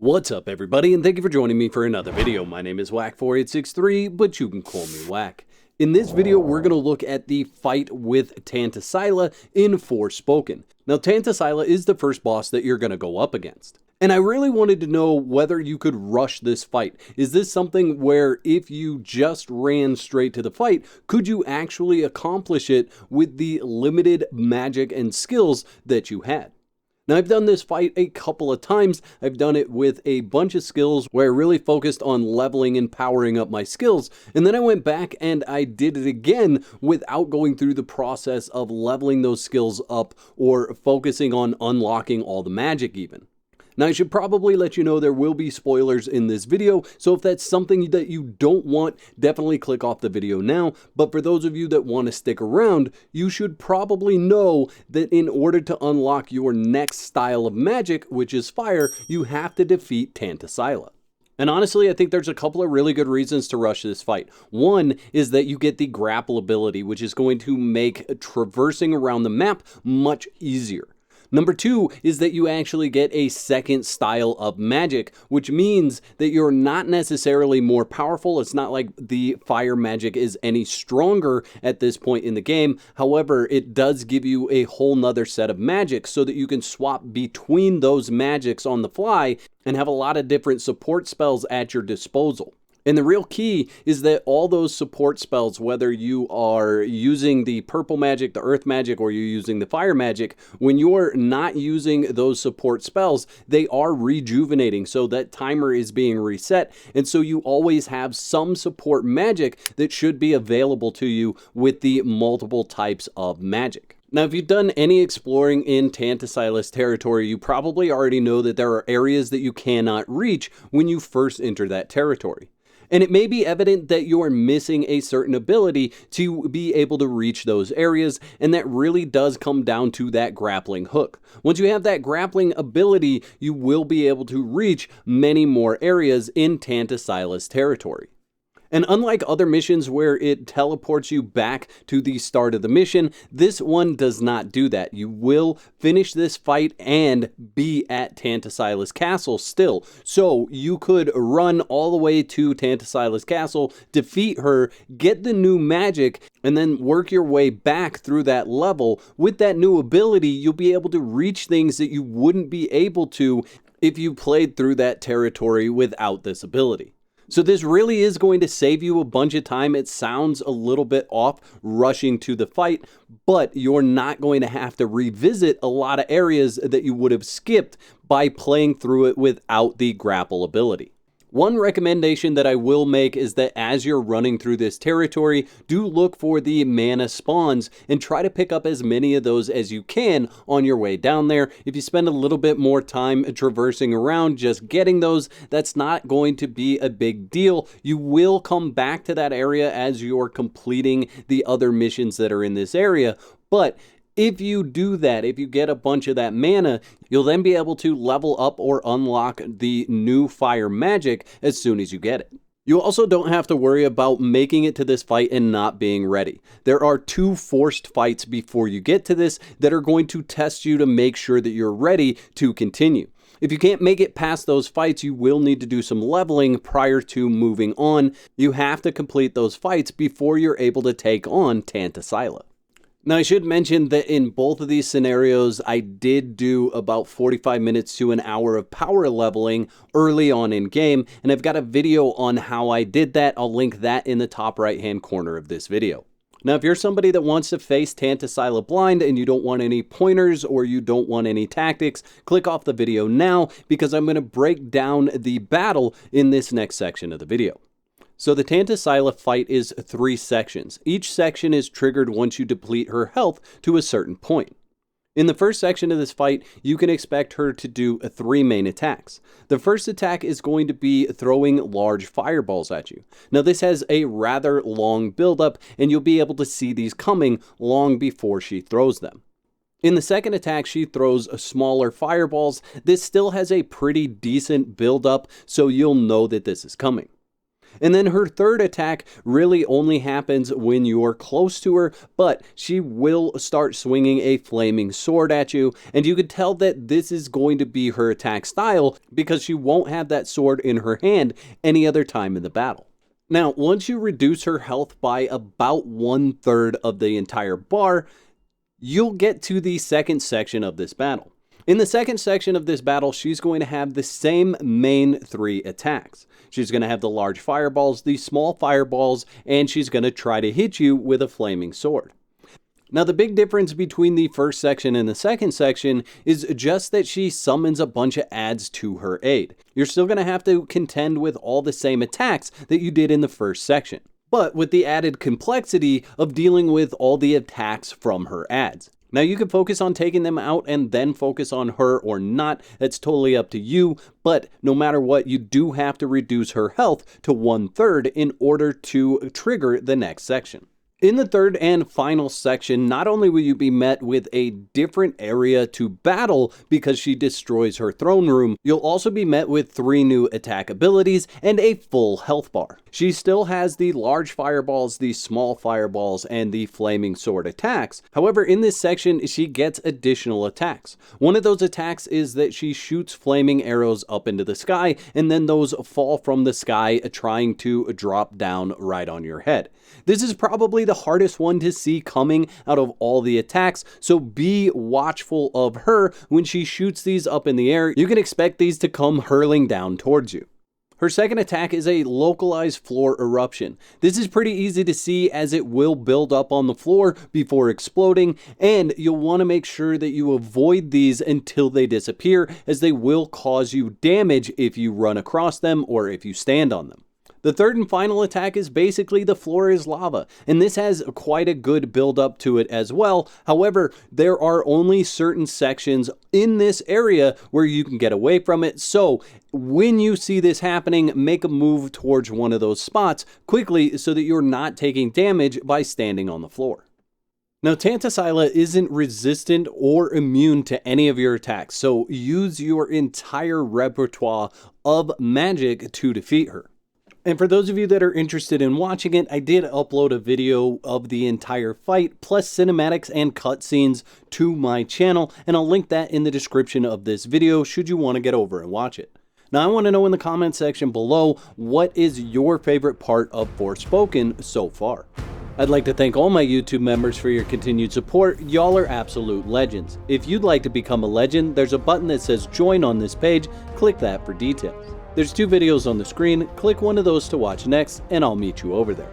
What's up everybody, and thank you for joining me for another video. My name is Whack4863, but you can call me Whack. In this video, we're going to look at the fight with Tantasyla in Forspoken. Now, Tantasyla is the first boss that you're going to go up against. And I really wanted to know whether you could rush this fight. Is this something where if you just ran straight to the fight, could you actually accomplish it with the limited magic and skills that you had? Now, I've done this fight a couple of times. I've done it with a bunch of skills where I really focused on leveling and powering up my skills. And then I went back and I did it again without going through the process of leveling those skills up or focusing on unlocking all the magic even. Now, I should probably let you know there will be spoilers in this video, so if that's something that you don't want, definitely click off the video now. But for those of you that want to stick around, you should probably know that in order to unlock your next style of magic, which is fire, you have to defeat Tantasyla. And honestly, I think there's a couple of really good reasons to rush this fight. One is that you get the grapple ability, which is going to make traversing around the map much easier. Number two is that you actually get a second style of magic, which means that you're not necessarily more powerful. It's not like the fire magic is any stronger at this point in the game. However, it does give you a whole nother set of magic so that you can swap between those magics on the fly and have a lot of different support spells at your disposal. And the real key is that all those support spells, whether you are using the purple magic, the earth magic, or you're using the fire magic, when you're not using those support spells, they are rejuvenating. So that timer is being reset. And so you always have some support magic that should be available to you with the multiple types of magic. Now, if you've done any exploring in Tantasyla's territory, you probably already know that there are areas that you cannot reach when you first enter that territory. And it may be evident that you are missing a certain ability to be able to reach those areas, and that really does come down to that grappling hook. Once you have that grappling ability, you will be able to reach many more areas in Tantasyla's territory. And unlike other missions where it teleports you back to the start of the mission, this one does not do that. You will finish this fight and be at Tantasyla's castle still. So you could run all the way to Tantasyla's castle, defeat her, get the new magic, and then work your way back through that level. With that new ability, you'll be able to reach things that you wouldn't be able to if you played through that territory without this ability. So this really is going to save you a bunch of time. It sounds a little bit off rushing to the fight, but you're not going to have to revisit a lot of areas that you would have skipped by playing through it without the grapple ability. One recommendation that I will make is that as you're running through this territory, do look for the mana spawns and try to pick up as many of those as you can on your way down there. If you spend a little bit more time traversing around just getting those, that's not going to be a big deal. You will come back to that area as you're completing the other missions that are in this area, but if you do that, if you get a bunch of that mana, you'll then be able to level up or unlock the new fire magic as soon as you get it. You also don't have to worry about making it to this fight and not being ready. There are 2 forced fights before you get to this that are going to test you to make sure that you're ready to continue. If you can't make it past those fights, you will need to do some leveling prior to moving on. You have to complete those fights before you're able to take on Tantasyla. Now, I should mention that in both of these scenarios, I did do about 45 minutes to an hour of power leveling early on in game, and I've got a video on how I did that. I'll link that in the top right-hand corner of this video. Now, if you're somebody that wants to face Tantasyla blind and you don't want any pointers or you don't want any tactics, click off the video now because I'm going to break down the battle in this next section of the video. So the Tantasyla fight is 3 sections. Each section is triggered once you deplete her health to a certain point. In the first section of this fight, you can expect her to do 3 main attacks. The first attack is going to be throwing large fireballs at you. Now this has a rather long buildup, and you'll be able to see these coming long before she throws them. In the second attack, she throws smaller fireballs. This still has a pretty decent buildup, so you'll know that this is coming. And then her third attack really only happens when you're close to her, but she will start swinging a flaming sword at you, and you could tell that this is going to be her attack style because she won't have that sword in her hand any other time in the battle. Now, once you reduce her health by about 1/3 of the entire bar, you'll get to the second section of this battle. In the second section of this battle, she's going to have the same main 3 attacks. She's going to have the large fireballs, the small fireballs, and she's going to try to hit you with a flaming sword. Now, the big difference between the first section and the second section is just that she summons a bunch of adds to her aid. You're still going to have to contend with all the same attacks that you did in the first section, but with the added complexity of dealing with all the attacks from her adds. Now, you can focus on taking them out and then focus on her or not. That's totally up to you, but no matter what, you do have to reduce her health to 1/3 in order to trigger the next section. In the third and final section, not only will you be met with a different area to battle because she destroys her throne room, you'll also be met with 3 new attack abilities and a full health bar. She still has the large fireballs, the small fireballs, and the flaming sword attacks. However, in this section, she gets additional attacks. One of those attacks is that she shoots flaming arrows up into the sky, and then those fall from the sky trying to drop down right on your head. This is probably the hardest one to see coming out of all the attacks, so be watchful of her when she shoots these up in the air. You can expect these to come hurling down towards you. Her second attack is a localized floor eruption. This is pretty easy to see as it will build up on the floor before exploding, and you'll want to make sure that you avoid these until they disappear, as they will cause you damage if you run across them or if you stand on them. The third and final attack is basically the floor is lava, and this has quite a good build up to it as well. However, there are only certain sections in this area where you can get away from it, so when you see this happening, make a move towards one of those spots quickly so that you're not taking damage by standing on the floor. Now, Tantasyla isn't resistant or immune to any of your attacks, so use your entire repertoire of magic to defeat her. And for those of you that are interested in watching it, I did upload a video of the entire fight, plus cinematics and cutscenes to my channel, and I'll link that in the description of this video should you want to get over and watch it. Now, I want to know in the comment section below, what is your favorite part of Forspoken so far? I'd like to thank all my YouTube members for your continued support. Y'all are absolute legends. If you'd like to become a legend, there's a button that says join on this page. Click that for details. There's 2 videos on the screen. Click one of those to watch next, and I'll meet you over there.